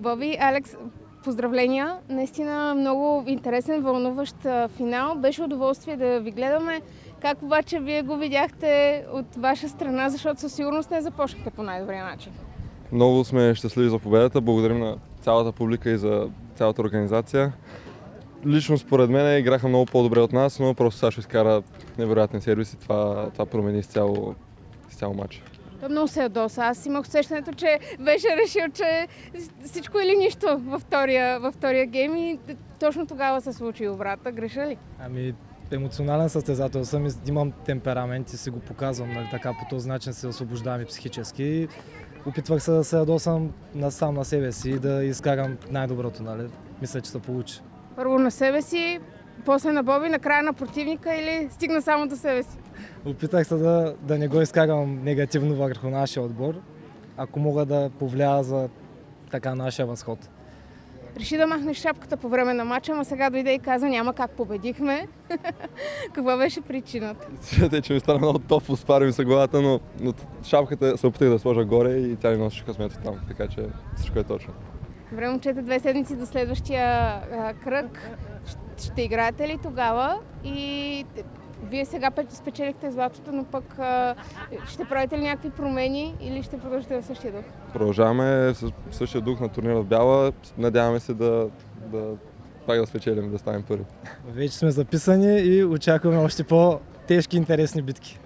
Боби, Алекс, поздравления! Наистина много интересен, вълнуващ финал. Беше удоволствие да ви гледаме. Как обаче вие го видяхте от ваша страна, защото със сигурност не започнахте по най-добрия начин? Много сме щастливи за победата. Благодарим на цялата публика и за цялата организация. Лично според мен играха много по-добре от нас, но просто Сашо изкара невероятен сервис и това промени изцяло матча. Той много се ядоса. Аз имах усещането, че беше решил, че всичко или нищо във втория гейм и точно тогава се случи обрата. Греша ли? Емоционален състезател съм и имам темперамент и си го показвам, нали, така по този начин се освобождавам и психически. Опитвах се да се ядосам сам на себе си и да изкарам най-доброто, нали. Мисля, че се получи. Първо на себе си, после на Боби, накрая на противника или стигна само до себе си? Опитах се да не го изкарам негативно върху нашия отбор, ако мога да повлия за така нашия възход. Реши да махнеш шапката по време на матча, ама сега дойде и каза няма как победихме. Каква беше причината? Те, че ми стана много топло, спари ми се главата, но шапката се опитах да сложа горе и тя ми носеше късмето там, така че всичко е точно. Добре, момчета, 2 седмици до следващия кръг. Ще играете ли тогава? И вие сега спечелихте златото, но пък ще правите ли някакви промени или ще продължите в същия дух? Продължаваме в същия дух на турнира в Бяла. Надяваме се пак да спечелим, да станем първи. Вече сме записани и очакваме още по-тежки интересни битки.